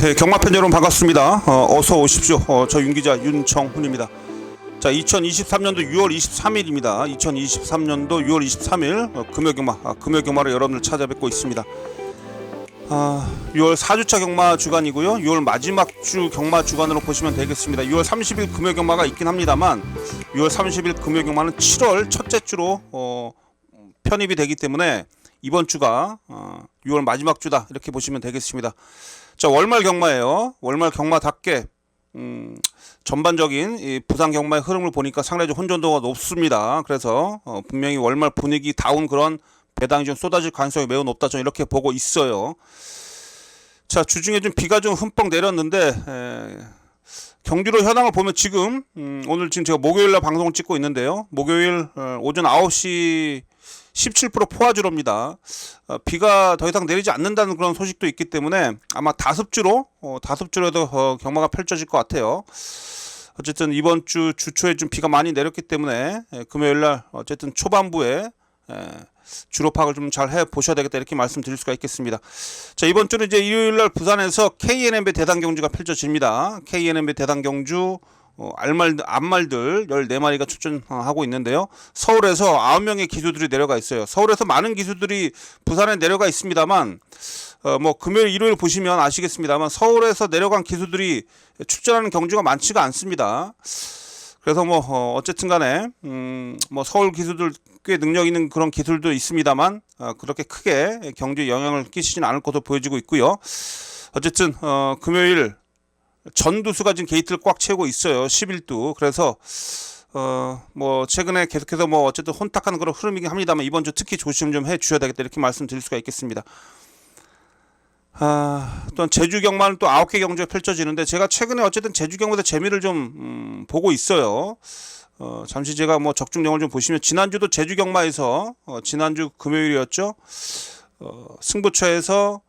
네, 경마팬 여러분 반갑습니다. 어서 오십시오. 저 윤기자 윤청훈입니다. 자, 2023년도 6월 23일입니다. 2023년도 6월 23일 금요경마로 여러분을 찾아뵙고 있습니다. 6월 4주차 경마 주간이고요. 6월 마지막 주 경마 주간으로 보시면 되겠습니다. 6월 30일 금요경마가 있긴 합니다만 6월 30일 금요경마는 7월 첫째 주로 편입이 되기 때문에 이번 주가 6월 마지막 주다 이렇게 보시면 되겠습니다. 자, 월말 경마예요. 월말 경마답게 전반적인 이 부산 경마의 흐름을 보니까 상당히 혼전도가 높습니다. 그래서 분명히 월말 분위기 다운 그런 배당이 좀 쏟아질 가능성이 매우 높다, 저는 이렇게 보고 있어요. 자, 주중에 좀 비가 좀 흠뻑 내렸는데 경주로 현황을 보면 지금 오늘 지금 제가 목요일날 방송을 찍고 있는데요. 목요일 오전 9시 17% 포화주로입니다. 비가 더 이상 내리지 않는다는 그런 소식도 있기 때문에 아마 다습주로도 경마가 펼쳐질 것 같아요. 어쨌든 이번 주 주초에 좀 비가 많이 내렸기 때문에 금요일날 어쨌든 초반부에 주로 파악을 좀 잘 해 보셔야 되겠다 이렇게 말씀드릴 수가 있겠습니다. 자, 이번 주는 이제 일요일날 부산에서 KNMB 대단 경주가 펼쳐집니다. KNMB 대단 경주 앞말들 14마리가 출전하고 있는데요. 서울에서 9명의 기수들이 내려가 있어요. 서울에서 많은 기수들이 부산에 내려가 있습니다만 뭐 금요일 일요일 보시면 아시겠습니다만 서울에서 내려간 기수들이 출전하는 경주가 많지가 않습니다. 그래서 뭐 어쨌든 간에 뭐 서울 기수들 꽤 능력 있는 그런 기술도 있습니다만 그렇게 크게 경주에 영향을 끼치지는 않을 것으로 보여지고 있고요. 어쨌든 금요일 전두수가 지금 게이트를 꽉 채우고 있어요. 11두. 그래서 뭐 최근에 계속해서 뭐 어쨌든 혼탁한 그런 흐름이긴 합니다만 이번 주 특히 조심 좀 해 주셔야 되겠다 이렇게 말씀드릴 수가 있겠습니다. 또 제주 경마는 또 9개 경주가 펼쳐지는데 제가 최근에 어쨌든 제주 경마의 재미를 좀 보고 있어요. 잠시 제가 뭐 적중령을 좀 보시면 지난주도 제주 경마에서 지난주 금요일이었죠. 승부처에서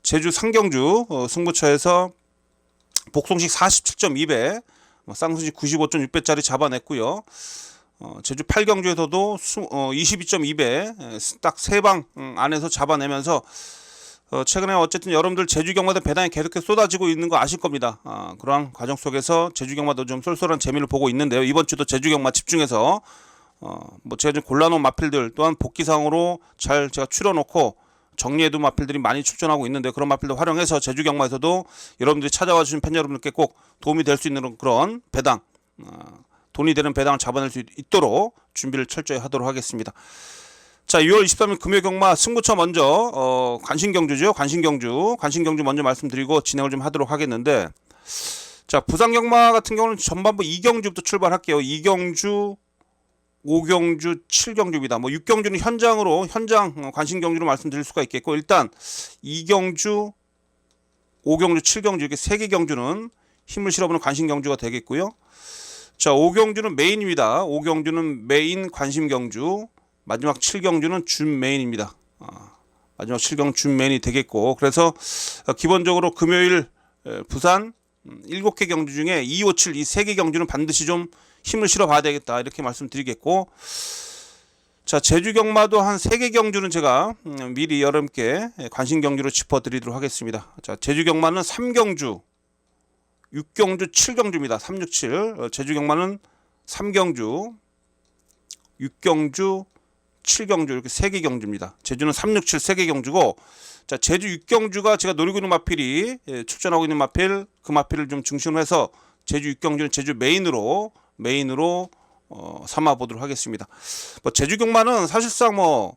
제주 상경주 승부처에서 복송식 47.2배, 쌍순식 95.6배짜리 잡아냈고요. 제주 8경주에서도 22.2배 딱 3방 안에서 잡아내면서 최근에 어쨌든 여러분들 제주 경마대 배당이 계속해서 쏟아지고 있는 거 아실 겁니다. 그러한 과정 속에서 제주 경마도 좀 쏠쏠한 재미를 보고 있는데요. 이번 주도 제주 경마 집중해서 뭐 제가 좀 골라놓은 마필들 또한 복귀상으로 잘 제가 추려놓고 정리해둔 마필들이 많이 출전하고 있는데 그런 마필들 활용해서 제주 경마에서도 여러분들이 찾아와 주신 팬 여러분들께 꼭 도움이 될 수 있는 그런 배당, 돈이 되는 배당을 잡아낼 수 있도록 준비를 철저히 하도록 하겠습니다. 자, 6월 23일 금요 경마 승부처 먼저 관신경주죠. 관신경주 먼저 말씀드리고 진행을 좀 하도록 하겠는데, 자, 부산 경마 같은 경우는 전반부 2경주부터 출발할게요. 2경주 5경주, 7경주입니다. 뭐 6경주는 현장 관신경주로 말씀드릴 수가 있겠고, 일단 2경주, 5경주, 7경주 이렇게 3개 경주는 힘을 실어보는 관신경주가 되겠고요. 자, 5경주는 메인입니다. 5경주는 메인 관심경주, 마지막 7경주는 준 메인입니다. 마지막 7경주 준 메인이 되겠고, 그래서 기본적으로 금요일 부산 7개 경주 중에 2, 5, 7 이 3개 경주는 반드시 좀 힘을 실어 봐야 되겠다 이렇게 말씀드리겠고, 자, 제주 경마도 한 3개 경주는 제가 미리 여러분께 관심 경주로 짚어드리도록 하겠습니다. 자, 제주 경마는 3경주 6경주 7경주입니다 367 제주 경마는 3경주 6경주 7경주 이렇게 3개 경주입니다. 제주는 367 3개 경주고, 자, 제주 6경주가 제가 노리고 있는 마필이 출전하고 있는 마필, 그 마필을 좀 중심으로 해서 제주 6경주는 제주 메인으로 삼아 보도록 하겠습니다. 뭐 제주 경마는 사실상 뭐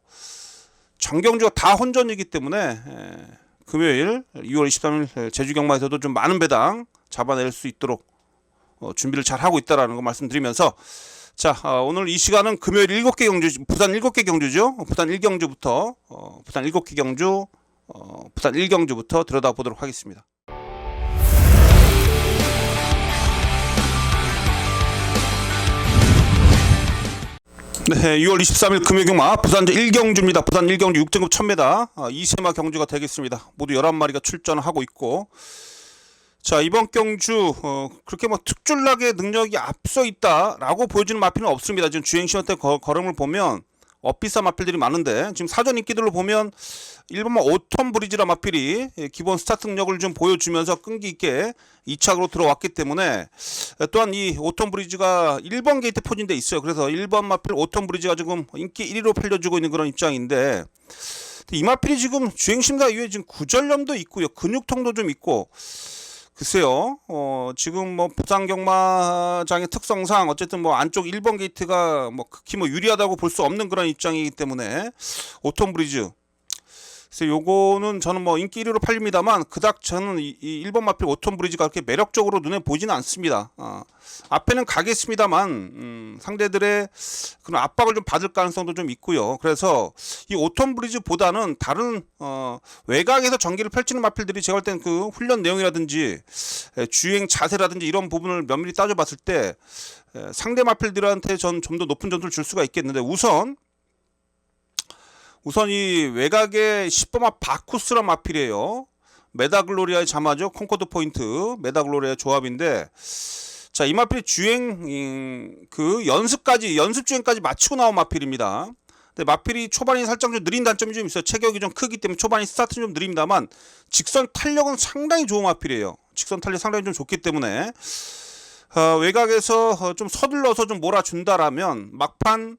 전경주가 다 혼전이기 때문에 금요일 6월 23일 제주 경마에서도 좀 많은 배당 잡아낼 수 있도록 준비를 잘 하고 있다라는 거 말씀드리면서, 자, 오늘 이 시간은 금요일 7개 경주, 부산 7개 경주죠. 부산 1경주부터 부산 7개 경주, 부산 1경주부터 들여다보도록 하겠습니다. 네, 6월 23일 금요경마 부산 1경주입니다. 부산 1경주 6등급 1000m 2세마 경주가 되겠습니다. 모두 11마리가 출전하고 있고, 자, 이번 경주 그렇게 뭐 특출나게 능력이 앞서 있다라고 보여지는 마필은 없습니다. 지금 주행시간 때 걸음을 보면 엇비싼 마필들이 많은데 지금 사전 인기들로 보면 1번마 오톤 브리지라 마필이 기본 스타트 능력을 좀 보여주면서 끈기 있게 2착으로 들어왔기 때문에 또한 이 오톤 브리지가 1번 게이트 포진돼 있어요. 그래서 1번 마필 오톤 브리지가 지금 인기 1위로 팔려주고 있는 그런 입장인데, 이 마필이 지금 주행심사 이후에 지금 구절염도 있고요, 근육통도 좀 있고, 글쎄요, 지금 뭐 부산경마장의 특성상 어쨌든 뭐 안쪽 1번 게이트가 뭐 극히 뭐 유리하다고 볼 수 없는 그런 입장이기 때문에 오톤 브리즈, 그래서 요거는 저는 뭐 인기 1위로 팔립니다만 그닥 저는 이 1번 마필 오톤 브리지가 그렇게 매력적으로 눈에 보지는 않습니다. 앞에는 가겠습니다만 상대들의 그런 압박을 좀 받을 가능성도 좀 있고요. 그래서 이 오톤 브리즈보다는 다른 외곽에서 전기를 펼치는 마필들이 제가 볼 때는 그 훈련 내용이라든지 주행 자세라든지 이런 부분을 면밀히 따져봤을 때 상대 마필들한테 전 좀 더 높은 점수를 줄 수가 있겠는데, 우선 이 외곽의 10번마 바쿠스란 마필이에요. 메다글로리아의 자마죠. 콩코드 포인트 메다글로리아의 조합인데, 자, 이 마필이 주행 그 연습 주행까지 마치고 나온 마필입니다. 근데 마필이 초반이 살짝 좀 느린 단점이 좀 있어요. 체격이 좀 크기 때문에 초반이 스타트는 좀 느립니다만 직선 탄력은 상당히 좋은 마필이에요. 직선 탄력 상당히 좀 좋기 때문에 외곽에서 좀 서둘러서 좀 몰아준다라면 막판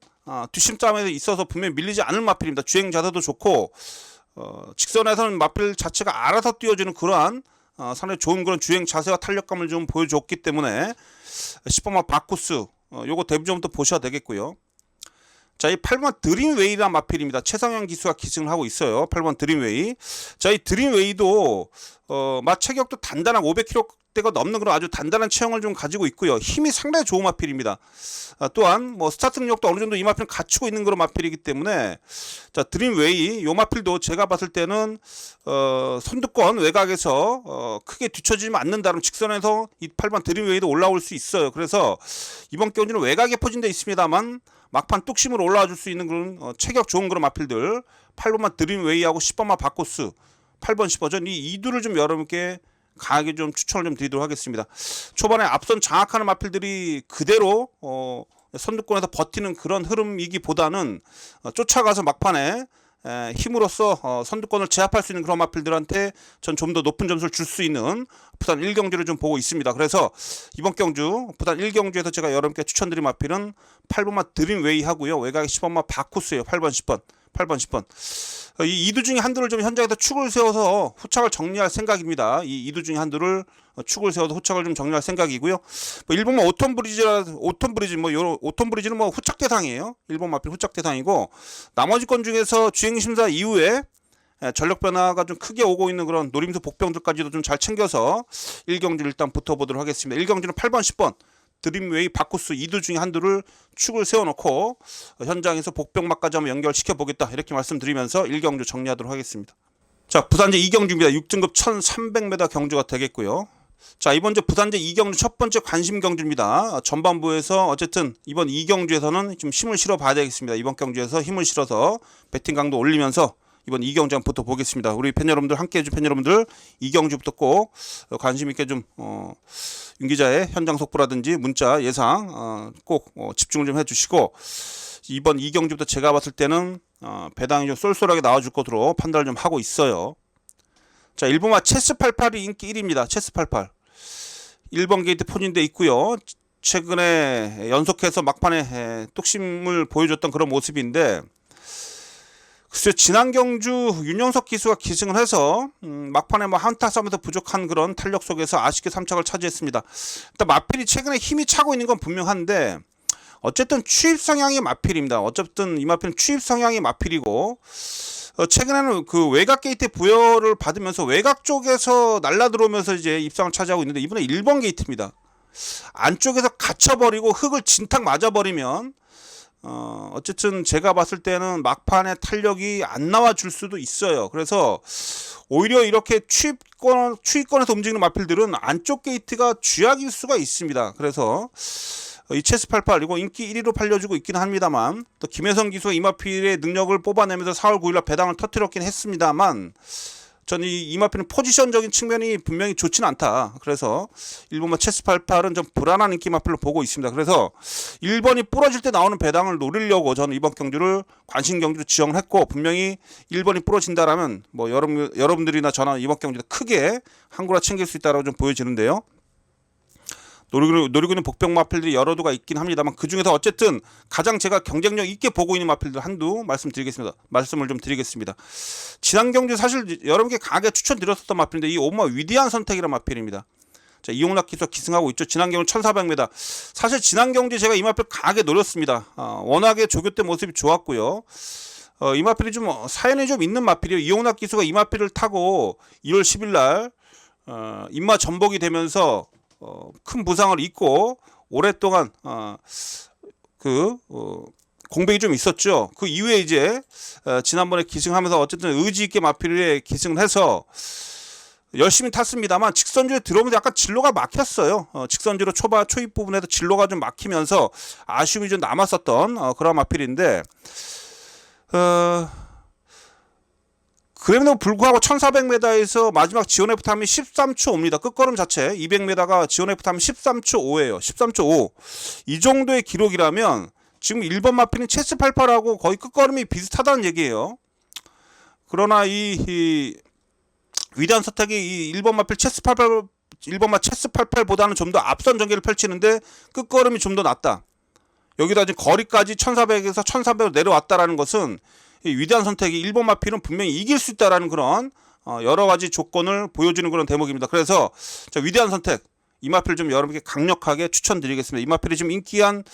뒷심싸움에 있어서 분명히 밀리지 않을 마필입니다. 주행 자세도 좋고 직선에서는 마필 자체가 알아서 뛰어주는 그러한 상당히 좋은 그런 주행 자세와 탄력감을 좀 보여줬기 때문에 10번마 바쿠스 요거 데뷔 점부터 보셔야 되겠고요. 자, 이 8번 드림웨이라는 마필입니다. 최상현 기수가 기승을 하고 있어요. 8번 드림웨이. 자, 이 드림웨이도 체격도 단단한 500kg대가 넘는 그런 아주 단단한 체형을 좀 가지고 있고요. 힘이 상당히 좋은 마필입니다. 또한 뭐 스타트 능력도 어느 정도 이 마필은 갖추고 있는 그런 마필이기 때문에, 자, 드림웨이 요 마필도 제가 봤을 때는 선두권 외곽에서 크게 뒤처지면 않는다면 직선에서 이 8번 드림웨이도 올라올 수 있어요. 그래서 이번 경기는 외곽에 포진되어 있습니다만 막판 뚝심으로 올라와 줄 수 있는 그런 체격 좋은 그런 마필들 8번마 드림웨이하고 10번마 바코스 8번 10번전 이 2두를 좀 여러분께 강하게 좀 추천을 좀 드리도록 하겠습니다. 초반에 앞선 장악하는 마필들이 그대로 선두권에서 버티는 그런 흐름이기보다는 쫓아가서 막판에 힘으로써 선두권을 제압할 수 있는 그런 마필들한테 전 좀 더 높은 점수를 줄 수 있는 부산 1경주를 좀 보고 있습니다. 그래서 이번 경주 부산 1경주에서 제가 여러분께 추천드린 마필은 8번마 드림웨이 하고요. 외곽에 10번마 바쿠스예요. 8번 10번. 이 이두 중에 한두를 좀 현장에서 축을 세워서 후착을 정리할 생각입니다. 이 이두 중에 한두를 축을 세워서 후착을 좀 정리할 생각이고요. 뭐 1번마 오톤 브리지 뭐 요런 오톤 브리지는 뭐 후착 대상이에요. 1번 마필 후착 대상이고, 나머지 건 중에서 주행 심사 이후에 전력 변화가 좀 크게 오고 있는 그런 노림수 복병들까지도 좀 잘 챙겨서 1경주 일단 붙어보도록 하겠습니다. 1경주는 8번 10번 드림웨이 바쿠스 2두 중에 한두를 축을 세워놓고 현장에서 복병막까지 한번 연결시켜 보겠다, 이렇게 말씀드리면서 1경주 정리하도록 하겠습니다. 자, 부산제 2경주입니다. 6등급 1300m 경주가 되겠고요. 자, 이번 주 부산제 2경주 첫 번째 관심 경주입니다. 전반부에서 어쨌든 이번 2경주에서는 좀 힘을 실어 봐야 되겠습니다. 이번 경주에서 힘을 실어서 배팅 강도 올리면서 이번 2경주 한번 붙어보겠습니다. 우리 팬 여러분들, 함께 해준 팬 여러분들 2경주부터 꼭 관심 있게 좀 윤 기자의 현장 속보라든지 문자 예상 꼭 집중을 좀 해주시고, 이번 2경주부터 제가 봤을 때는 배당이 좀 쏠쏠하게 나와줄 것으로 판단을 좀 하고 있어요. 자, 1번마 체스88이 인기 1위입니다. 체스88 1번 게이트 포진돼 있고요. 최근에 연속해서 막판에 뚝심을 보여줬던 그런 모습인데, 글쎄요, 지난 경주 윤영석 기수가 기승을 해서 막판에 뭐 한타 싸움에서 부족한 그런 탄력 속에서 아쉽게 3착을 차지했습니다. 일단 마필이 최근에 힘이 차고 있는 건 분명한데 어쨌든 추입 성향의 마필입니다. 어쨌든 이 마필은 추입 성향의 마필이고, 최근에는 그 외곽 게이트 부여를 받으면서 외곽 쪽에서 날라 들어오면서 이제 입상을 차지하고 있는데, 이번에 1번 게이트입니다. 안쪽에서 갇혀버리고 흙을 진탕 맞아버리면 어쨌든 제가 봤을 때는 막판에 탄력이 안 나와 줄 수도 있어요. 그래서 오히려 이렇게 추입권에서 움직이는 마필들은 안쪽 게이트가 쥐약일 수가 있습니다. 그래서 이 체스88 이거 인기 1위로 팔려주고 있긴 합니다만, 또 김혜성 기수가 이 마필의 능력을 뽑아내면서 4월 9일날 배당을 터뜨렸긴 했습니다만, 저는 이 마필은 포지션적인 측면이 분명히 좋지는 않다. 그래서 1번마 체스88은 좀 불안한 인기 마필로 보고 있습니다. 그래서 1번이 부러질 때 나오는 배당을 노리려고 저는 이번 경주를 관심 경주로 지정을 했고, 분명히 1번이 부러진다라면 뭐 여러분들이나 저나 이번 경주도 크게 한구라 챙길 수 있다고 좀 보여지는데요. 노리고 있는 복병 마필들이 여러 두가 있긴 합니다만, 그 중에서 어쨌든 가장 제가 경쟁력 있게 보고 있는 마필들 한두 말씀을 좀 드리겠습니다. 지난 경주 사실 여러분께 강하게 추천드렸었던 마필인데, 이 5번마 위대한 선택이라는 마필입니다. 자, 이용락 기수 기승하고 있죠. 지난 경주 1400m. 사실 지난 경주에 제가 이 마필 강하게 노렸습니다. 워낙에 조교 때 모습이 좋았고요. 이 마필이 좀 사연이 좀 있는 마필이에요. 이용락 기수가 이 마필을 타고 2월 10일 날 인마 전복이 되면서 큰 부상을 입고 오랫동안 공백이 좀 있었죠. 그 이후에 이제 지난번에 기승하면서 어쨌든 의지 있게 마필에 기승을 해서 열심히 탔습니다만, 직선주에 들어오면서 약간 진로가 막혔어요. 직선주로 초입 부분에도 진로가 좀 막히면서 아쉬움이 좀 남았었던 그런 마필인데, 그럼에도 불구하고 1400m에서 마지막 지온 F 타임이 13초 5입니다. 끝걸음 자체 200m가 지온 F 타임이 13초 5예요. 13초 5. 이 정도의 기록이라면 지금 1번 마필은 체스88하고 거의 끝걸음이 비슷하다는 얘기예요. 그러나 이 위대한 선택이 이 1번 마필 체스88, 1번마 체스88보다는 좀 더 앞선 전개를 펼치는데 끝걸음이 좀 더 낫다. 여기다 지금 거리까지 1400에서 1300으로 내려왔다라는 것은 이 위대한 선택이 1번 마필은 분명히 이길 수 있다라는 그런 여러 가지 조건을 보여주는 그런 대목입니다. 그래서 위대한 선택, 이 마필을 좀 여러분께 강력하게 추천드리겠습니다. 이 마필이 지금 인기한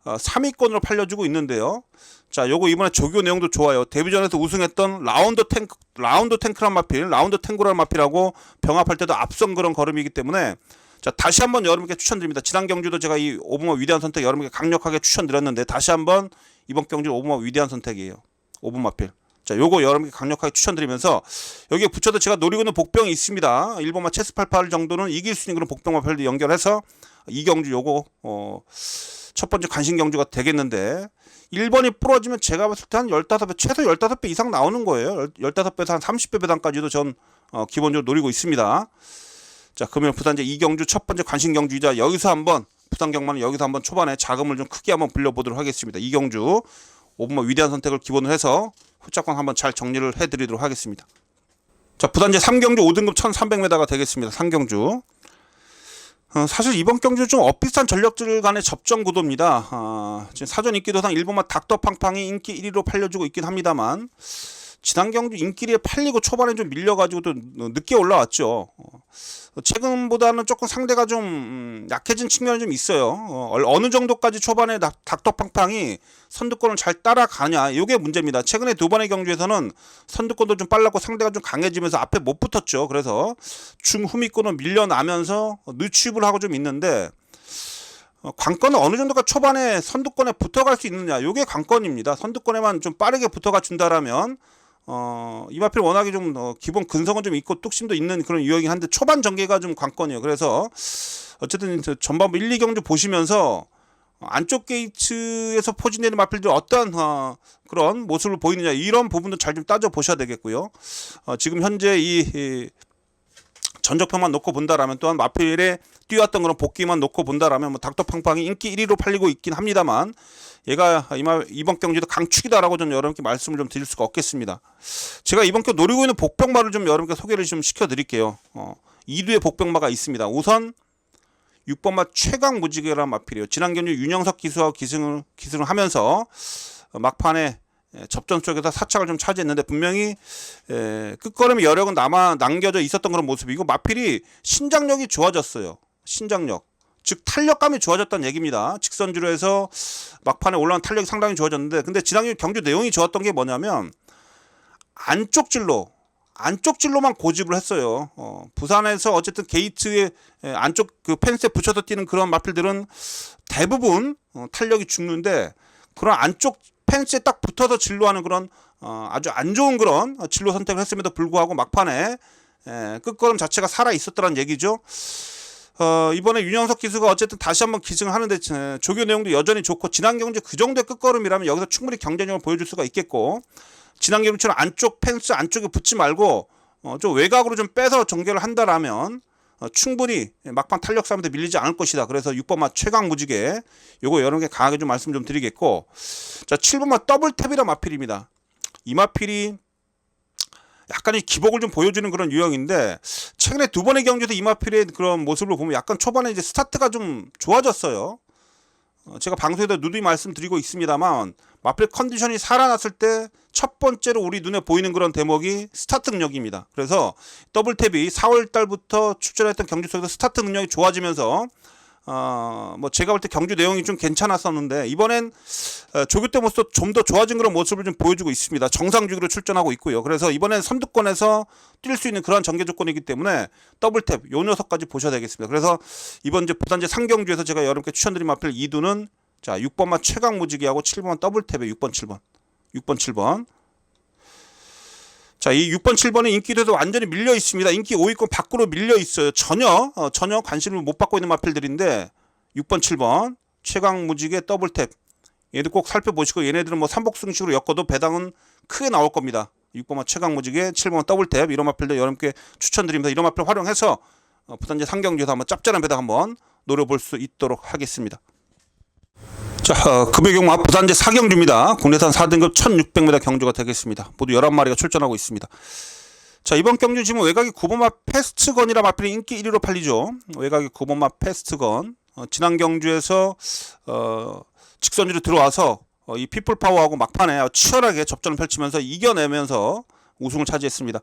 3위권으로 팔려주고 있는데요. 자, 요거 이번에 조교 내용도 좋아요. 데뷔전에서 우승했던 라운드 탱크란 마필, 라운드 탱고라는 마필하고 병합할 때도 앞선 그런 걸음이기 때문에, 자, 다시 한번 여러분께 추천드립니다. 지난 경주도 제가 이 5번마 위대한 선택 여러분께 강력하게 추천드렸는데, 다시 한번 이번 경주는 5번마 위대한 선택이에요. 5번 마필. 자, 요거 여러분께 강력하게 추천드리면서, 여기에 붙여도 제가 노리고 있는 복병이 있습니다. 1번마 체스88 정도는 이길 수 있는 그런 복병 마필도 연결해서 이 경주 요거 첫 번째 관심 경주가 되겠는데, 1번이 부러지면 제가 봤을 때 한 15배, 최소 15배 이상 나오는 거예요. 15배에서 한 30배 배당까지도 전 기본적으로 노리고 있습니다. 자, 그러면 부산 이제 이 경주 첫 번째 관심 경주이자 여기서 한번 부산 경마는 여기서 한번 초반에 자금을 좀 크게 한번 불려보도록 하겠습니다. 이 경주 5번마 위대한 선택을 기본으로 해서 후짝권 한번 잘 정리를 해드리도록 하겠습니다. 자, 부산 이제 3경주 5등급 1300m가 되겠습니다. 3경주. 사실 이번 경주 좀 엇비슷한 전력들 간의 접전 구도입니다. 지금 사전 인기도상 1번마 닥터팡팡이 인기 1위로 팔려주고 있긴 합니다만, 지난 경주 인기리에 팔리고 초반에 좀 밀려가지고 또 늦게 올라왔죠. 최근보다는 조금 상대가 좀 약해진 측면이 좀 있어요. 어느 정도까지 초반에 닥터팡팡이 선두권을 잘 따라가냐, 이게 문제입니다. 최근에 두 번의 경주에서는 선두권도 좀 빨랐고 상대가 좀 강해지면서 앞에 못 붙었죠. 그래서 중후미권은 밀려나면서 늦취입을 하고 좀 있는데, 관건은 어느 정도가 초반에 선두권에 붙어갈 수 있느냐, 이게 관건입니다. 선두권에만 좀 빠르게 붙어가 준다라면 이 마필 워낙에 좀 기본 근성은 좀 있고 뚝심도 있는 그런 유형이긴 한데, 초반 전개가 좀 관건이에요. 그래서 어쨌든 전반부 1, 2경주 보시면서 안쪽 게이트에서 포진되는 마필들 어떤 그런 모습을 보이느냐, 이런 부분도 잘 좀 따져 보셔야 되겠고요. 지금 현재 이 전적평만 놓고 본다라면, 또한 마필에 뛰었던 그런 복귀만 놓고 본다라면 뭐 닥터팡팡이 인기 1위로 팔리고 있긴 합니다만, 얘가 이번 경주도 강축이다라고 좀 여러분께 말씀을 좀 드릴 수가 없겠습니다. 제가 이번 경주 노리고 있는 복병마를 좀 여러분께 소개를 좀 시켜드릴게요. 2두의 복병마가 있습니다. 우선 6번마 최강무지개라는 마필이에요. 지난 경주 윤영석 기수와 기승을 하면서 막판에 접전 쪽에서 사착을 좀 차지했는데, 분명히 끝걸음의 여력은 남겨져 있었던 그런 모습이고, 마필이 신장력이 좋아졌어요. 신장력, 즉 탄력감이 좋아졌다는 얘기입니다. 직선주로 해서 막판에 올라온 탄력이 상당히 좋아졌는데, 근데 지난 경주 내용이 좋았던 게 뭐냐면 안쪽 진로만 고집을 했어요. 부산에서 어쨌든 게이트의 안쪽 그 펜스에 붙여서 뛰는 그런 마필들은 대부분 탄력이 죽는데, 그런 안쪽 펜스에 딱 붙어서 진로하는 그런 아주 안 좋은 그런 진로 선택을 했음에도 불구하고 막판에 끝걸음 자체가 살아 있었다는 얘기죠. 이번에 윤영석 기수가 어쨌든 다시 한번 기승을 하는데, 조교 내용도 여전히 좋고, 지난 경주 그 정도의 끝걸음이라면 여기서 충분히 경쟁력을 보여줄 수가 있겠고, 지난 경주처럼 안쪽 펜스 안쪽에 붙지 말고 좀 외곽으로 좀 빼서 전개를 한다라면 충분히 막판 탄력 싸움한테 밀리지 않을 것이다. 그래서 6번마 최강 무지개 요거 여러 개 강하게 좀 말씀 좀 드리겠고, 자 7번마 더블 탭이라 마필입니다. 이 마필이 약간의 기복을 좀 보여주는 그런 유형인데, 최근에 두 번의 경기에서 이 마필의 그런 모습을 보면 약간 초반에 이제 스타트가 좀 좋아졌어요. 제가 방송에도 누누이 말씀드리고 있습니다만, 마필 컨디션이 살아났을 때 첫 번째로 우리 눈에 보이는 그런 대목이 스타트 능력입니다. 그래서 더블탭이 4월 달부터 출전했던 경기 속에서 스타트 능력이 좋아지면서 뭐 제가 볼 때 경주 내용이 좀 괜찮았었는데, 이번엔 조교 때 모습도 좀 더 좋아진 그런 모습을 좀 보여주고 있습니다. 정상 주기로 출전하고 있고요. 그래서 이번엔 선두권에서 뛸 수 있는 그러한 전개 조건이기 때문에 더블탭 요 녀석까지 보셔야 되겠습니다. 그래서 이번 이제 부산제 상경주에서 제가 여러분께 추천드린 마필 2두는 자 6번마 최강 무지개하고 7번 더블탭에 6번 7번 6번 7번. 자, 이 6번 7번의 인기도에서 완전히 밀려 있습니다. 인기 5위권 밖으로 밀려 있어요. 전혀 관심을 못 받고 있는 마필들인데, 6번 7번 최강 무지개 더블탭 얘들 꼭 살펴보시고, 얘네들은 뭐 삼복승식으로 엮어도 배당은 크게 나올 겁니다. 6번마 최강 무지개 7번 더블탭 이런 마필들 여러분께 추천드립니다. 이런 마필 활용해서 부산제 상경주에서 한번 짭짤한 배당 한번 노려볼 수 있도록 하겠습니다. 자, 금의 경마 부산제 4경주입니다. 국내산 4등급 1600m 경주가 되겠습니다. 모두 11마리가 출전하고 있습니다. 자, 이번 경주 지금 외곽이 9번마 패스트건이라 마필이 인기 1위로 팔리죠. 외곽이 9번마 패스트건. 지난 경주에서 직선주로 들어와서 이 피플파워하고 막판에 치열하게 접전을 펼치면서 이겨내면서 우승을 차지했습니다.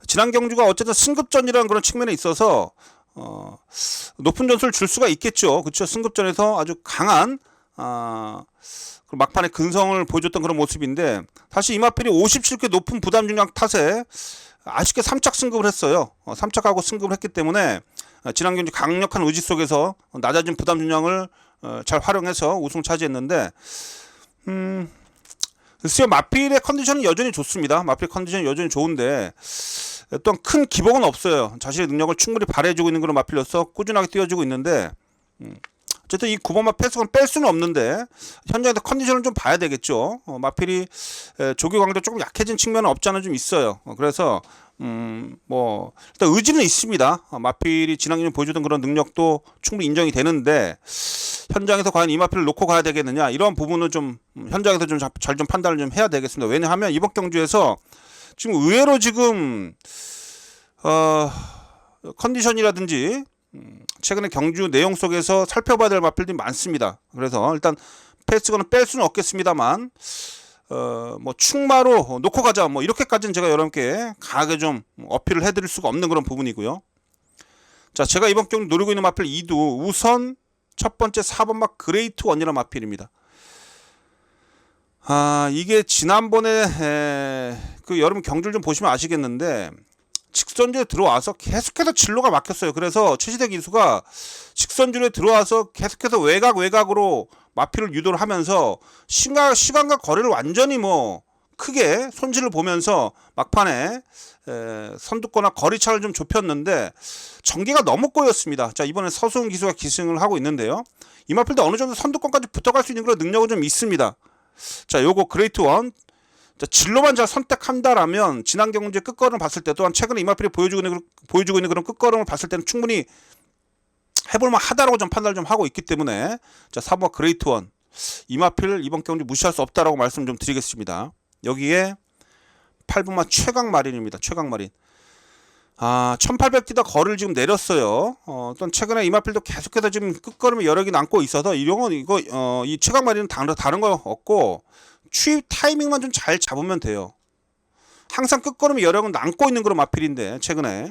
지난 경주가 어쨌든 승급전이라는 그런 측면에 있어서 높은 점수를 줄 수가 있겠죠. 그렇죠. 승급전에서 아주 강한 막판에 근성을 보여줬던 그런 모습인데, 사실 이마필이 57개 높은 부담 중량 탓에 아쉽게 3착 승급을 했어요. 3착하고 승급을 했기 때문에 지난 경주 강력한 의지 속에서 낮아진 부담 중량을 잘 활용해서 우승 차지했는데, 글쎄요, 마필의 컨디션은 여전히 좋습니다. 마필 컨디션이 여전히 좋은데 또한 큰 기복은 없어요. 자신의 능력을 충분히 발휘해주고 있는 그런 마필로서 꾸준하게 뛰어주고 있는데, 어쨌든 이 9번마 패스건 뺄 수는 없는데 현장에서 컨디션을 좀 봐야 되겠죠. 마필이 조교 강도 조금 약해진 측면은 없지 않아 좀 있어요. 그래서 뭐 일단 의지는 있습니다. 마필이 지난해 보여주던 그런 능력도 충분히 인정이 되는데, 현장에서 과연 이 마필을 놓고 가야 되겠느냐, 이런 부분은 좀 현장에서 좀 잘 좀 판단을 좀 해야 되겠습니다. 왜냐하면 이번 경주에서 지금 의외로 지금 컨디션이라든지 최근에 경주 내용 속에서 살펴봐야 될 마필들이 많습니다. 그래서 일단 패스건은 뺄 수는 없겠습니다만, 뭐 충마로 놓고 가자 뭐 이렇게까지는 제가 여러분께 강하게 좀 어필을 해드릴 수가 없는 그런 부분이고요. 자, 제가 이번 경주 노리고 있는 마필 2두 우선 첫 번째 4번마 그레이트 원이라는 마필입니다. 이게 지난번에 그 여러분 경주를 좀 보시면 아시겠는데, 직선주에 들어와서 계속해서 진로가 막혔어요. 그래서 최시대 기수가 직선주에 들어와서 계속해서 외곽으로 마필을 유도를 하면서 시간과 거리를 완전히 뭐 크게 손실을 보면서 막판에 선두권과 거리차를 좀 좁혔는데 전개가 너무 꼬였습니다. 자, 이번에 서수훈 기수가 기승을 하고 있는데요. 이 마필도 어느 정도 선두권까지 붙어갈 수 있는 그런 능력은 좀 있습니다. 자, 요거 그레이트 원. 자, 진로만 잘 선택한다라면 지난 경주의 끝걸음을 봤을 때, 또한 최근에 이마필이 보여주고 있는 그런 끝걸음을 봤을 때는 충분히 해볼만 하다라고 좀 판단을 좀 하고 있기 때문에, 자 4번 그레이트 원 이마필 이번 경주 무시할 수 없다라고 말씀 좀 드리겠습니다. 여기에 8번마 최강 마린입니다. 최강 마린. 1800 뛰다 거리를 지금 내렸어요. 또 최근에 이마필도 계속해서 지금 끝걸음에 여력이 남고 있어서 이 최강 마린은 다른 거 없고 추입 타이밍만 좀 잘 잡으면 돼요. 항상 끝걸음에 여력은 남고 있는 그런 마필인데 최근에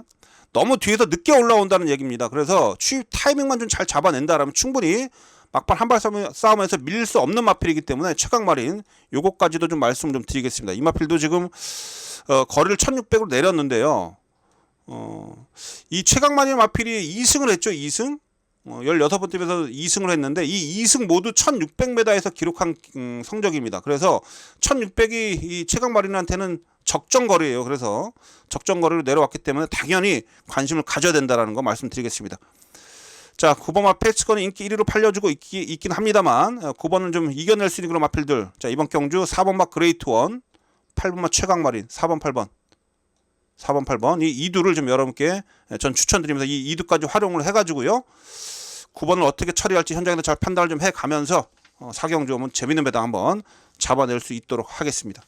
너무 뒤에서 늦게 올라온다는 얘기입니다. 그래서 추입 타이밍만 좀 잘 잡아낸다라면 충분히 막판 한발 싸움에서 밀릴 수 없는 마필이기 때문에 최강 마린 요거까지도 좀 말씀 좀 드리겠습니다. 이 마필도 지금 거리를 1600으로 내렸는데요. 이 최강 마린 마필이 2승을 했죠. 2승 16번 팀에서 2승을 했는데 이 2승 모두 1600m에서 기록한 성적입니다. 그래서 1600이 이 최강 마린한테는 적정 거리예요. 그래서 적정 거리로 내려왔기 때문에 당연히 관심을 가져야 된다는 거 말씀드리겠습니다. 자, 9번마 패스건은 인기 1위로 팔려주고 있긴 합니다만 9번은 좀 이겨낼 수 있는 그런 마필들. 자, 이번 경주 4번마 그레이트 원, 8번마 최강 마린, 4번 8번 4번, 8번 이 2두를 좀 여러분께 전 추천드리면서 이 2두까지 활용을 해가지고요. 9번을 어떻게 처리할지 현장에서 잘 판단을 좀 해가면서 4경주 한번 재밌는 배당 한번 잡아낼 수 있도록 하겠습니다.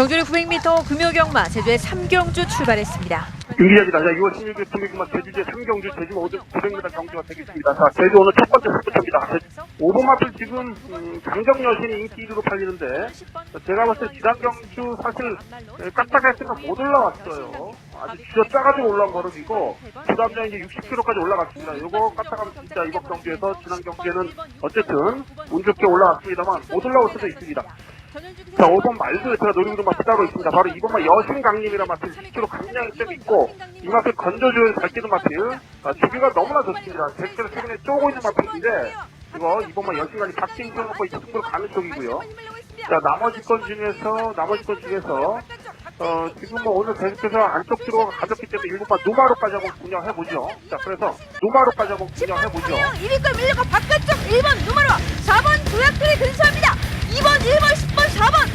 경주는 900m 금요경마 제주의 3경주 출발했습니다. 윤기자입니다. 6월 16일 금요일만 제주제 3경주 제주 900m 경주가 되겠습니다. 자, 제주 오늘 첫 번째 승부처입니다. 5번 마필 지금 강정 여신이 인기 1위로 팔리는데 제가 봤을 때 지난 경주 사실 까딱했으니까 못 올라왔어요. 아주 쥐어 짜가지고 올라온 버릇이고 그 다음에 이제 60km까지 올라갔습니다. 이거 까딱하면 진짜 이번 경주에서 지난 경주에는 어쨌든 운 좋게 올라왔습니다만 못 올라올 수도 있습니다. 자, 5번 말도 제가 노리고도 마필 따로 있습니다. 바로 2번만 여신강림이라는 마필 10km 강량점이 있고 이 마필 건져줘야 밝기도 마필 주기가 너무나 좋습니다. 제가 최근에 쪼고 있는 마필인데 이거 2번만 여신강림 박진수 놓고 이 승부로 가는 쪽이고요. 자, 나머지 건 중에서 지금 뭐 오늘 계속해서 안쪽 들어가 가졌기 때문에 1번만 누마로까지 한번 분양해보죠. 자, 그래서 누마로까지 한번 분양해보죠. 2위권 밀려고 바깥쪽 1번 누마로 4번 도약들이 근소합니다. 2번, 1번, 10번, 4번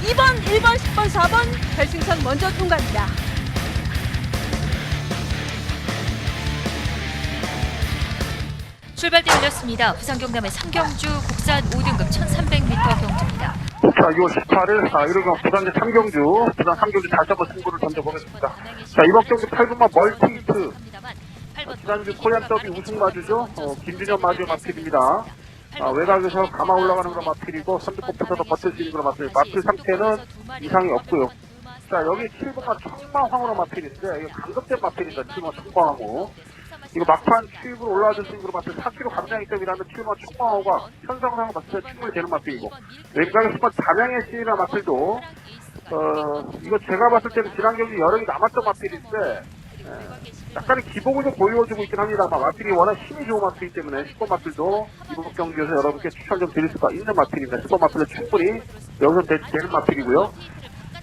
2번, 1번, 10번, 4번 결승선 먼저 통과합니다. 출발대 열렸습니다. 부산 경남의 3경주 국산 5등급 1300m 경주입니다. 자, 6월 18일 이러면 부산 3경주 부산 3경주 다시 한번 승부를 던져보겠습니다. 자, 이번 경주 8분만 멀티히트 지난주 코리안 더비 우승 마주죠. 김준현 마주의 마필입니다. 외곽에서 감아 올라가는 그런 마필이고 선두골에서도 버틸 수 있는 그런 마필. 마필 상태는 이상이 없고요. 자, 여기 7번만 청마황으로 마필인데 이거 강급된 마필입니다. 7번 청마황호. 이거 막판 추입으로 올라와줄 수 있는 그런 마필 4km 감량이점이라는 7번 청마황호가 현상상으로 봤을 때 충분히 되는 마필이고 외곽에 10번 담양의 시이라는 마필도 이거 제가 봤을 때는 지난 경기 여력이 남았던 마필인데 약간의 기복을 좀 보여주고 있긴 합니다만 마필이 워낙 힘이 좋은 마필이기 때문에 10번 마필도 이번 경기에서 여러분께 추천 좀 드릴 수가 있는 마필입니다. 10번 마필은 충분히 여기서 되는 마필이고요.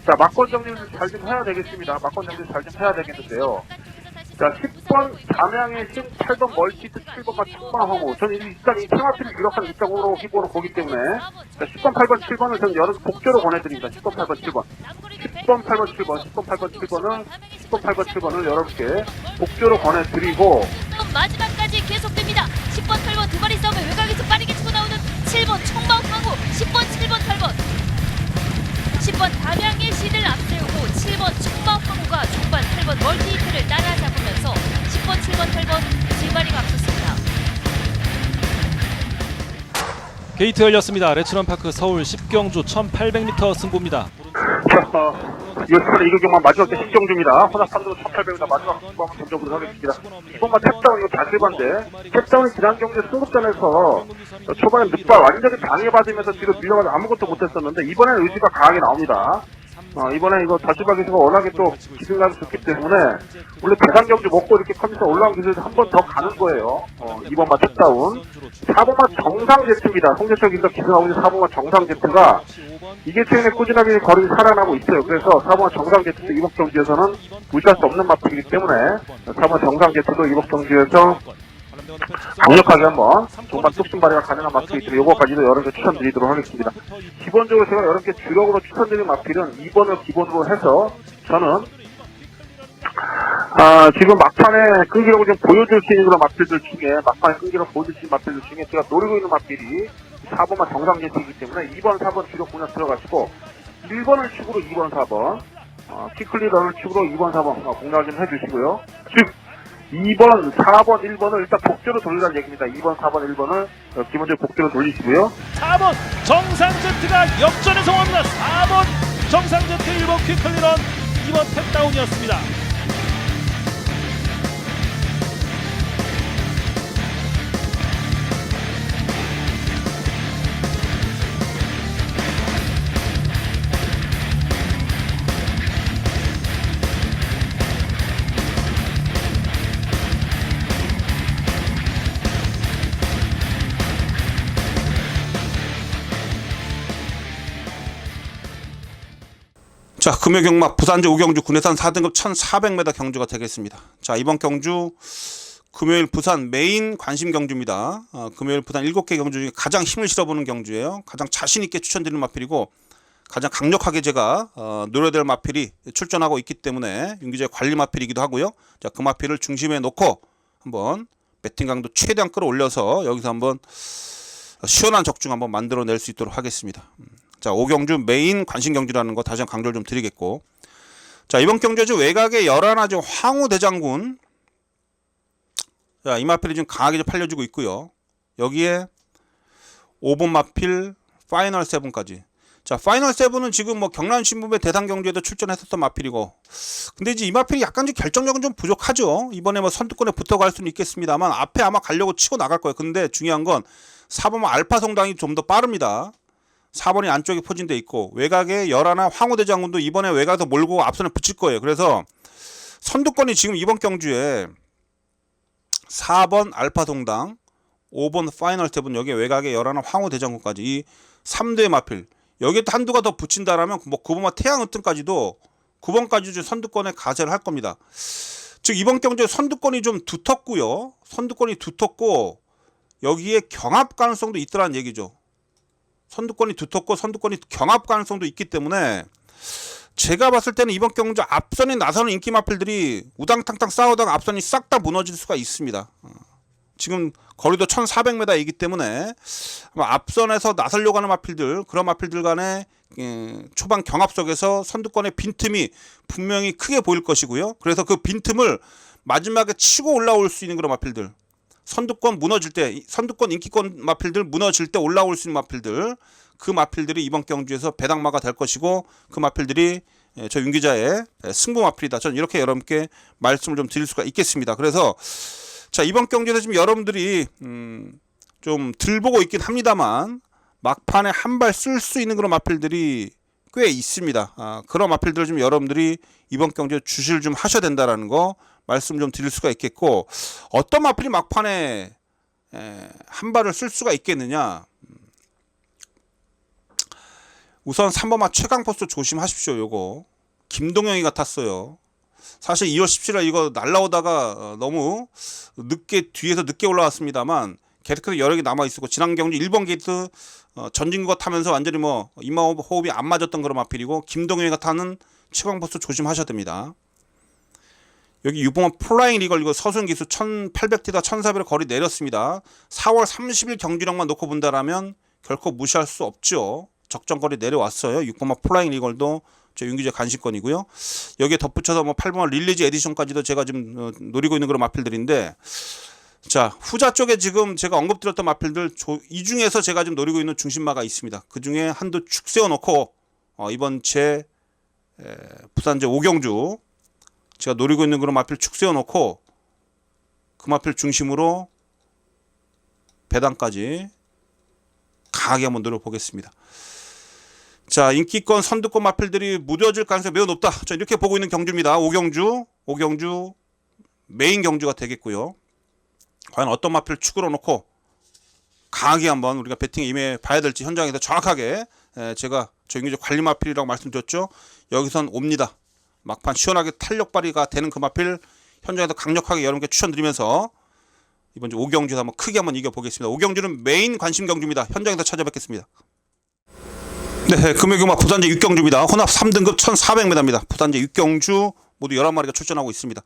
자, 막권 정리를 잘 좀 해야 되겠습니다. 막권 정리를 잘 좀 해야 되겠는데요. 자, 10번 담양의 신, 8번 멀티트, 7번과 청마황호. 저는 일단 이 테마필을 유력한 입장으로 기본으로 보기 때문에 자, 10번, 8번, 7번을 저는 여러 복조로 권해드립니다. 10번, 8번, 7번. 10번, 8번, 7번, 10번, 8번, 7번은 10번, 8번, 7번을 여러분께 복조로 권해드리고 마지막까지 계속됩니다. 10번, 8번 두 마리 싸움에 외곽에서 빠르게 치고 나오는 7번 청마황호, 10번, 7번, 8번 10번 담양의 신을 앞세우고 7번 청마황호가 중반 8번 멀티히트를 따라잡으면서 10번, 7번, 8번 두 마리가 앞섰습니다. 게이트 열렸습니다. 레츠런파크 서울 10경주 1800m 승부입니다. 자, 이번 이경만 마지막 때 10경주입니다. 혼합 3등 1800m 마지막 승부 한번 던져보도록 하겠습니다. 이번만 탭다운 이거 자세반데 탭다운이 지난 경기 승급전에서 초반에 늑발 완전히 방해받으면서 뒤로 밀려가서 아무것도 못했었는데 이번에는 의지가 강하게 나옵니다. 이번에 이거 다시바 기수가 워낙에 또 기승감이 좋기 때문에 원래 대상 경주 먹고 이렇게 컨디션 올라온 기수에서 한 번 더 가는 거예요. 2번만 탭다운 4번만 정상 제트입니다. 송재철 기수가 기승하고 있는 4번만 정상 제트가 이게 최근에 꾸준하게 거리 살아나고 있어요. 그래서 4번만 정상 제트도 이번 경주에서는 무시할 수 없는 마필이기 때문에 4번 정상 제트도 이번 경주에서 강력하게 한번 정말 뚝심 발휘가 가능한 마필이 요거까지도 여러분께 추천드리도록 하겠습니다. 기본적으로 제가 여러분께 주력으로 추천드리는 마필은 2번을 기본으로 해서 저는 지금 막판에 끈기력을 좀 보여줄 수 있는 그런 마필들 중에 막판에 끈기력을 보여줄 수 있는 마필들 중에 제가 노리고 있는 마필이 4번만 정상 제트이기 때문에 2번, 4번 주력 분야 들어가시고 1번을 축으로 2번, 4번 키클리런을 축으로 2번, 4번 공략을 좀 해주시고요. 즉 2번, 4번, 1번을 일단 복제로 돌리라는 얘기입니다. 2번, 4번, 1번을 기본적으로 복제로 돌리시고요. 4번 정상제트가 역전에 성공합니다. 4번 정상제트 1번 퀵클리런 2번 탭다운이었습니다. 자, 금요 경마 부산제 5경주 군해산 4등급 1400m 경주가 되겠습니다. 자, 이번 경주 금요일 부산 메인 관심 경주입니다. 금요일 부산 7개 경주 중에 가장 힘을 실어보는 경주예요. 가장 자신 있게 추천드리는 마필이고 가장 강력하게 제가 노려될 마필이 출전하고 있기 때문에 윤기자의 관리 마필이기도 하고요. 자, 그 마필을 중심에 놓고 한번 배팅 강도 최대한 끌어올려서 여기서 한번 시원한 적중 한번 만들어낼 수 있도록 하겠습니다. 자, 5경주 메인 관심 경주라는 거 다시 한번 강조를 좀 드리겠고, 자, 이번 경주에 좀 외곽에 열하나 좀 황후 대장군, 자, 이 마필이 좀 강하게 좀 팔려지고 있고요. 여기에 5번 마필 파이널 7까지. 자, 파이널 7은 지금 뭐 경남신문배 대상 경주에도 출전했었던 마필이고, 근데 이제 이 마필이 약간 좀 결정력은 좀 부족하죠. 이번에 뭐 선두권에 붙어갈 수는 있겠습니다만 앞에 아마 가려고 치고 나갈 거예요. 근데 중요한 건 4번 알파 성당이 좀 더 빠릅니다. 4번이 안쪽에 포진돼 있고 외곽에 열하나 황후대장군도 이번에 외곽에서 몰고 앞선에 붙일 거예요. 그래서 선두권이 지금 이번 경주에 4번 알파 성당, 5번 파이널 7, 여기에 외곽에 열하나 황후대장군까지 이 3대의 마필, 여기에 또 한두가 더 붙인다라면 뭐 9번과 태양은등까지도 9번까지 선두권에 가세를 할 겁니다. 즉 이번 경주에 선두권이 좀 두텁고요. 선두권이 두텁고 여기에 경합 가능성도 있더라는 얘기죠. 선두권이 두텁고 선두권이 경합 가능성도 있기 때문에 제가 봤을 때는 이번 경주 앞선에 나서는 인기 마필들이 우당탕탕 싸우다가 앞선이 싹 다 무너질 수가 있습니다. 지금 거리도 1400m이기 때문에 앞선에서 나서려고 하는 마필들, 그런 마필들 간의 초반 경합 속에서 선두권의 빈틈이 분명히 크게 보일 것이고요. 그래서 그 빈틈을 마지막에 치고 올라올 수 있는 그런 마필들, 선두권 무너질 때, 선두권 인기권 마필들 무너질 때 올라올 수 있는 마필들, 그 마필들이 이번 경주에서 배당마가 될 것이고 그 마필들이 저 윤기자의 승부 마필이다. 저는 이렇게 여러분께 말씀을 좀 드릴 수가 있겠습니다. 그래서 자, 이번 경주에서 지금 여러분들이 좀 들 보고 있긴 합니다만 막판에 한 발 쓸 수 있는 그런 마필들이 꽤 있습니다. 그런 마필들을 좀 여러분들이 이번 경주에 주시를 좀 하셔야 된다라는 거 말씀 좀 드릴 수가 있겠고, 어떤 마필이 막판에 한 발을 쓸 수가 있겠느냐. 우선 3번마 최강포스 조심하십시오. 요거 김동영이 같았어요. 사실 2월 17일 이거 날라오다가 너무 늦게 뒤에서 늦게 올라왔습니다만 계속해서 여러 개 남아 있었고, 지난 경주 1번 게이트 전진거 타면서 완전히 뭐 이마호흡이 안 맞았던 그런 마필이고, 김동영이가 타는 최강포스 조심하셔야 됩니다. 여기 6번 플라잉 리걸 이거 서순 기수 1800T다 1400 거리 내렸습니다. 4월 30일 경주력만 놓고 본다라면 결코 무시할 수 없죠. 적정거리 내려왔어요. 6번마 플라잉 리걸도 저 윤기자 간식권이고요. 여기에 덧붙여서 뭐 8번 릴리지 에디션까지도 제가 지금 노리고 있는 그런 마필들인데, 자, 후자 쪽에 지금 제가 언급드렸던 마필들 이 중에서 제가 지금 노리고 있는 중심마가 있습니다. 그 중에 한두 축 세워놓고 이번 제 부산제 5경주 제가 노리고 있는 그런 마필 축 세워놓고 그 마필 중심으로 배당까지 강하게 한번 노려보겠습니다. 자, 인기권 선두권 마필들이 무뎌질 가능성이 매우 높다. 저 이렇게 보고 있는 경주입니다. 5경주 메인 경주가 되겠고요. 과연 어떤 마필을 축으로 놓고 강하게 한번 우리가 배팅에 임해 봐야 될지 현장에서 정확하게 제가 저 윤기자 관리 마필이라고 말씀드렸죠. 여기선 옵니다. 막판 시원하게 탄력 발휘가 되는 그 마필 현장에서 강력하게 여러분께 추천드리면서 이번 주 5경주에서 한번 크게 한번 이겨보겠습니다. 5경주는 메인 관심 경주입니다. 현장에서 찾아뵙겠습니다. 네, 금요경마 부산제 6경주입니다. 혼합 3등급 1400m입니다. 부산제 6경주 모두 11마리가 출전하고 있습니다.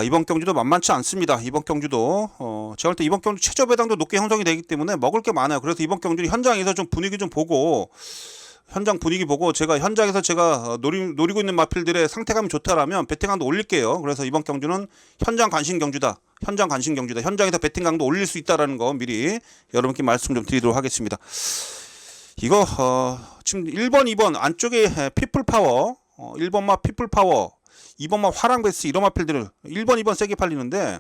이번 경주도 만만치 않습니다. 이번 경주도 제가 볼 때 이번 경주 최저 배당도 높게 형성이 되기 때문에 먹을 게 많아요. 그래서 이번 경주는 현장에서 좀 분위기 좀 보고, 현장 분위기 보고 제가 현장에서 제가 노리고 있는 마필들의 상태감이 좋다라면 배팅강도 올릴게요. 그래서 이번 경주는 현장 관심 경주다. 현장에서 배팅강도 올릴 수 있다라는 거 미리 여러분께 말씀 좀 드리도록 하겠습니다. 이거 지금 1번, 2번 안쪽에 피플파워, 1번마 피플파워, 2번마 화랑베스 이런 마필들을 1번, 2번 세게 팔리는데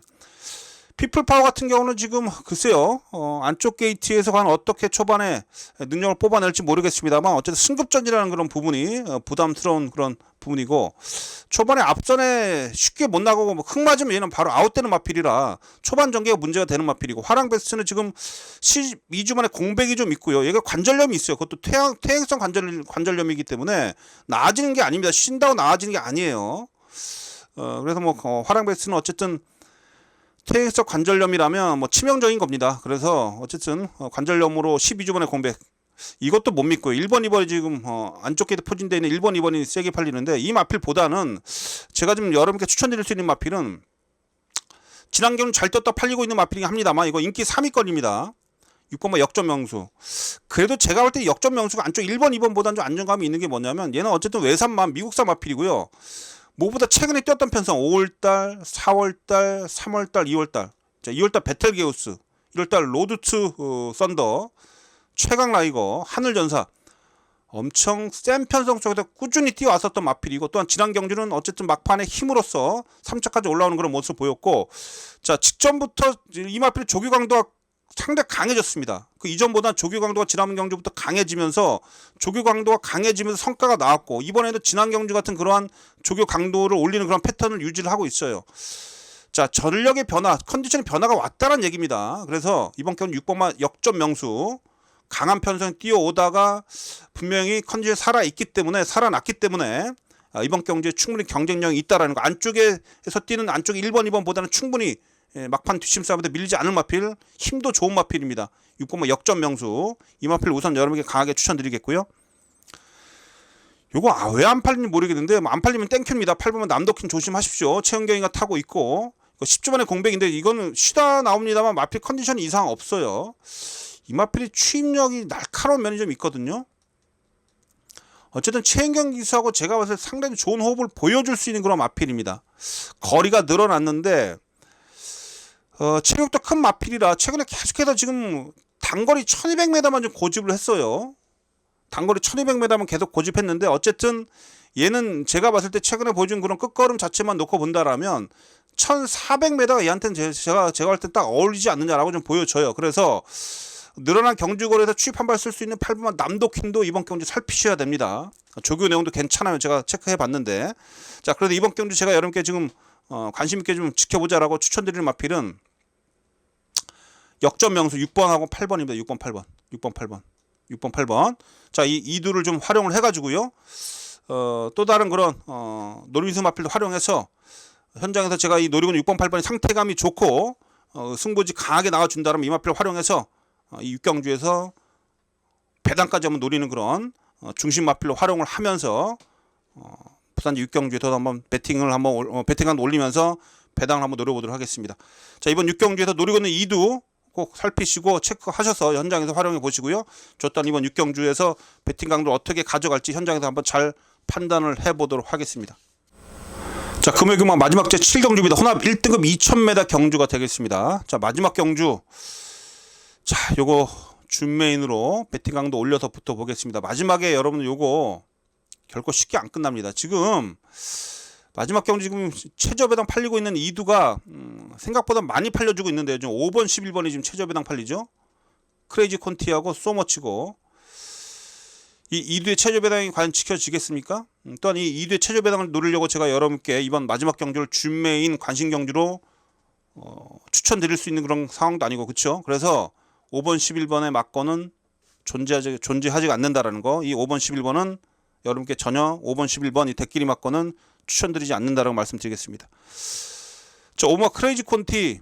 피플파워 같은 경우는 지금 글쎄요 안쪽 게이트에서 과연 어떻게 초반에 능력을 뽑아낼지 모르겠습니다만 어쨌든 승급전이라는 그런 부분이 부담스러운 그런 부분이고 초반에 앞선에 쉽게 못 나가고 뭐 흙 맞으면 얘는 바로 아웃되는 마필이라 초반 전개가 문제가 되는 마필이고 화랑베스트는 지금 12주 만에 공백이 좀 있고요. 얘가 관절염이 있어요. 그것도 퇴행성 관절염이기 때문에 나아지는 게 아닙니다. 쉰다고 나아지는 게 아니에요. 그래서 뭐 화랑베스트는 어쨌든 퇴행성 관절염이라면 뭐 치명적인 겁니다. 그래서 어쨌든 관절염으로 12주 만에 공백 이것도 못 믿고요. 1번, 2번이 지금 안쪽 게이트 포진되어 있는 1번, 2번이 세게 팔리는데 이 마필보다는 제가 지금 여러분께 추천드릴 수 있는 마필은 지난 경우 잘 떴다 팔리고 있는 마필이긴 합니다만 이거 인기 3위권입니다. 6번마 역전 명수. 그래도 제가 볼 때 역전 명수가 안쪽 1번, 2번보다는 좀 안정감이 있는 게 뭐냐면 얘는 어쨌든 외산만 미국산 마필이고요. 무엇보다 최근에 뛰었던 편성 5월달, 4월달, 3월달, 2월달. 자, 2월달 베텔게우스, 1월달 로드투 썬더, 최강 라이거, 하늘전사. 엄청 센 편성 쪽에서 꾸준히 뛰어왔었던 마필이고 또한 지난 경주는 어쨌든 막판에 힘으로써 3차까지 올라오는 그런 모습을 보였고 자 직전부터 이 마필 조교 강도가 상당히 강해졌습니다. 그 이전보다 조교 강도가 지난 경주부터 강해지면서 조교 강도가 강해지면서 성과가 나왔고 이번에도 지난 경주 같은 그러한 조교 강도를 올리는 그런 패턴을 유지를 하고 있어요. 자 전력의 변화, 컨디션의 변화가 왔다는 얘기입니다. 그래서 이번 경주 6번마 역전 명수 강한 편성에 뛰어오다가 분명히 컨디션이 살아났기 때문에 이번 경주에 충분히 경쟁력이 있다라는 거. 안쪽에서 뛰는 안쪽 1번, 2번보다는 충분히 막판 뒷심 싸움에 밀리지 않을 마필, 힘도 좋은 마필입니다. 6번마 역전 명수. 이 마필 우선 여러분에게 강하게 추천드리겠고요. 요거 왜 안 팔리는지 모르겠는데 안 팔리면 땡큐입니다. 8번마 남도킨 조심하십시오. 최은경이가 타고 있고 10주 만에 공백인데 이거는 쉬다 나옵니다만 마필 컨디션이 이상 없어요. 이 마필이 추임력이 날카로운 면이 좀 있거든요. 어쨌든 최은경 기수하고 제가 봤을 때 상당히 좋은 호흡을 보여줄 수 있는 그런 마필입니다. 거리가 늘어났는데 체력도 큰 마필이라 최근에 계속해서 지금 단거리 1200m만 좀 고집을 했어요. 단거리 1200m만 계속 고집했는데 어쨌든 얘는 제가 봤을 때 최근에 보여준 그런 끝걸음 자체만 놓고 본다라면 1400m가 얘한테는 제가 할 때 딱 어울리지 않느냐라고 좀 보여져요. 그래서 늘어난 경주거리에서 추입 한 발 쓸 수 있는 8번만 남도킨도 이번 경주 살피셔야 됩니다. 조교 내용도 괜찮아요. 제가 체크해 봤는데. 자, 그래도 이번 경주 제가 여러분께 지금 관심 있게 좀 지켜보자라고 추천드리는 마필은 역전 명수 6번하고 8번입니다. 6번, 8번. 6번, 8번. 6번, 8번. 자, 이 두를 좀 활용을 해 가지고요. 또 다른 그런 노리미수 마필도 활용해서 현장에서 제가 이 노리군 6번, 8번의 상태감이 좋고 승부지 강하게 나와준다면 이 마필을 활용해서 이 육경주에서 배당까지 한번 노리는 그런 중심 마필로 활용을 하면서 부산지 육경주에서 한번 배팅을 한번 올리면서 배당을 한번 노려보도록 하겠습니다. 자, 이번 육경주에서 노리고 있는 2두 꼭 살피시고 체크하셔서 현장에서 활용해 보시고요. 저딴 이번 육경주에서 배팅 강도를 어떻게 가져갈지 현장에서 한번 잘 판단을 해보도록 하겠습니다. 자, 금요일 경마 마지막 제 7경주입니다. 혼합 1등급 2000m 경주가 되겠습니다. 자, 마지막 경주. 자, 요거 준메인으로 배팅 강도 올려서 붙어보겠습니다. 마지막에 여러분 요거 결코 쉽게 안 끝납니다. 지금 마지막 경주 지금 최저 배당 팔리고 있는 이두가 생각보다 많이 팔려주고 있는데요. 지금 5번, 11번이 지금 최저 배당 팔리죠. 크레이지 콘티하고 소머치고 이 이두의 최저 배당이 과연 지켜지겠습니까? 또한 이 이두의 최저 배당을 노리려고 제가 여러분께 이번 마지막 경주를 준메인 관심 경주로 추천드릴 수 있는 그런 상황도 아니고 그렇죠. 그래서 5번, 11번의 막건은 존재하지 않는다라는 거. 이 5번, 11번은 여러분께 전혀 5번, 11번 이 대끼리 막건은 추천드리지 않는다라고 말씀드리겠습니다. 자, 5번 크레이지 콘티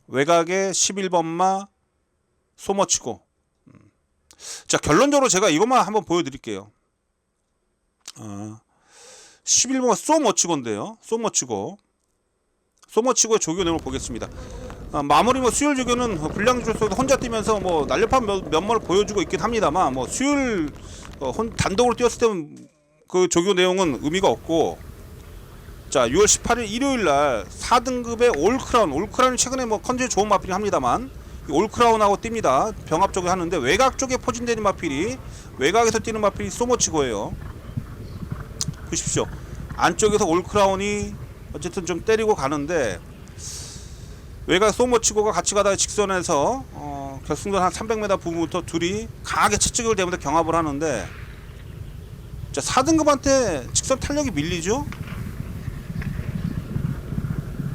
외곽에 11번마 소머치고. 자, 결론적으로 제가 이것만 한번 보여드릴게요. 11번마 소머치고인데요. 소머치고의 조교 내용을 보겠습니다. 마무리 수율 조교는 불량주 속에서 혼자 뛰면서 날렵한 면모를 보여주고 있긴 합니다만 수율 단독으로 뛰었을 때는 그 조교 내용은 의미가 없고 자 6월 18일 일요일날 4등급의 올크라운이 최근에 컨디션이 좋은 마필이 합니다만 올크라운하고 뜁니다. 병합 쪽에 하는데 외곽 쪽에 포진되는 마필이 외곽에서 뛰는 마필이 소머치고예요. 보십시오. 안쪽에서 올크라운이 어쨌든 좀 때리고 가는데 외곽 소모치고가 같이 가다가 직선에서 결승선 한 300m 부분부터 둘이 강하게 채찍을 대면서 경합을 하는데, 자 4등급한테 직선 탄력이 밀리죠.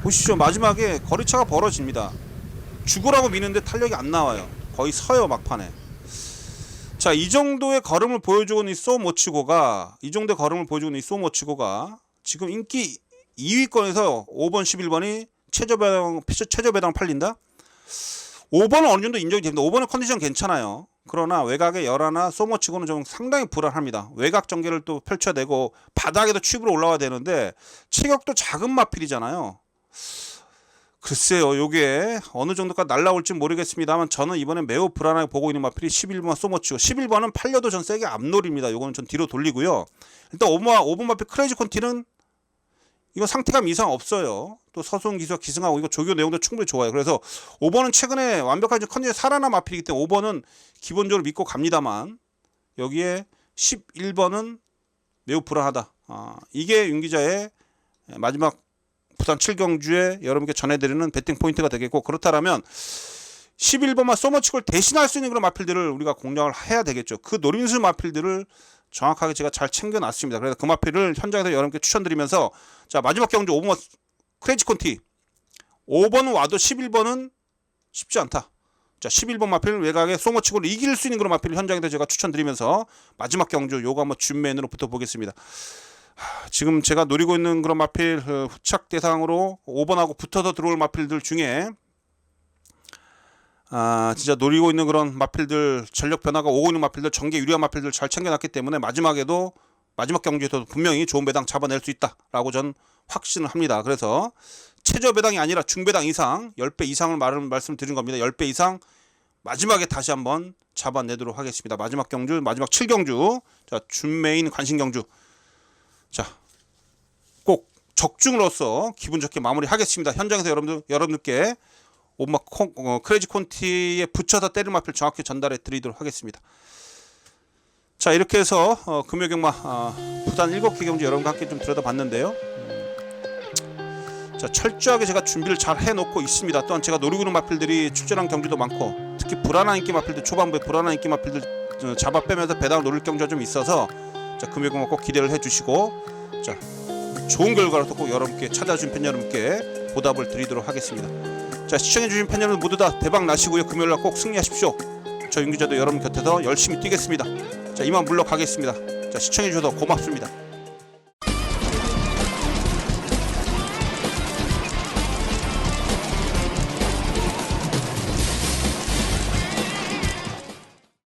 보시죠. 마지막에 거리차가 벌어집니다. 죽으라고 미는데 탄력이 안 나와요. 거의 서요 막판에. 자, 이 정도의 걸음을 보여주고 있는 이 소모치고가 지금 인기 2위권에서 5번, 11번이 최저배당 팔린다? 5번은 어느 정도 인정이 됩니다. 5번은 컨디션 괜찮아요. 그러나 외곽의 열하나 소모치고는 좀 상당히 불안합니다. 외곽 전개를 또 펼쳐야 되고 바닥에도 칩으로 올라와야 되는데 체격도 작은 마필이잖아요. 글쎄요, 요게 어느 정도까지 날라올지 모르겠습니다만 저는 이번에 매우 불안하게 보고 있는 마필이 11번 소모치고, 11번은 팔려도 전 세게 앞놀입니다. 요거는 전 뒤로 돌리고요. 일단 5번 마필 크레이지 콘티는 이거 상태감 이상 없어요. 또 서수원 기수가 기승하고 이거 조교 내용도 충분히 좋아요. 그래서 5번은 최근에 완벽하게 컨디션 살아난 마필이기 때문에 5번은 기본적으로 믿고 갑니다만, 여기에 11번은 매우 불안하다. 이게 윤 기자의 마지막 부산 7경주에 여러분께 전해드리는 배팅 포인트가 되겠고, 그렇다면 11번만 소머치고를 대신할 수 있는 그런 마필들을 우리가 공략을 해야 되겠죠. 그 노림수 마필들을 정확하게 제가 잘 챙겨놨습니다. 그래서 그 마필을 현장에서 여러분께 추천드리면서, 자 마지막 경주 5번 크레이지 콘티, 5번은 와도 11번은 쉽지 않다. 자 11번 마필 외곽에 소머치고를 이길 수 있는 그런 마필을 현장에서 제가 추천드리면서 마지막 경주 요거 한번 준맨으로 붙어보겠습니다. 지금 제가 노리고 있는 그런 마필 후착 대상으로 5번하고 붙어서 들어올 마필들 중에 진짜 노리고 있는 그런 마필들, 전력 변화가 오고 있는 마필들, 전개 유리한 마필들 잘 챙겨놨기 때문에 마지막 경기에서도 분명히 좋은 배당 잡아낼 수 있다라고 전 확신을 합니다. 그래서 최저 배당이 아니라 중배당 이상 10배 이상을 말씀드린 겁니다. 10배 이상 마지막에 다시 한번 잡아내도록 하겠습니다. 마지막 경주, 마지막 7경주, 자 준메인 관심 경주, 자 꼭 적중으로서 기분 좋게 마무리하겠습니다. 현장에서 여러분들께 5번 크레이지 콘티에 붙여서 때릴 마필 정확히 전달해 드리도록 하겠습니다. 자 이렇게 해서 금요경마 부산 7개 경주 여러분과 함께 좀 들여다봤는데요. 자 철저하게 제가 준비를 잘 해놓고 있습니다. 또한 제가 노리고 있는 마필들이 출전한 경주도 많고, 특히 불안한 인기 마필들, 초반부에 불안한 인기 마필들 잡아 빼면서 배당을 노릴 경주가 좀 있어서, 자 금요경마 꼭 기대를 해주시고, 자 좋은 결과로 또 꼭 여러분께 찾아주신 팬 여러분께 보답을 드리도록 하겠습니다. 자 시청해주신 팬 여러분 모두 다 대박 나시고요. 금요일날 꼭 승리하십시오. 저 윤 기자도 여러분 곁에서 열심히 뛰겠습니다. 자 이만 물러가겠습니다. 자 시청해주셔서 고맙습니다.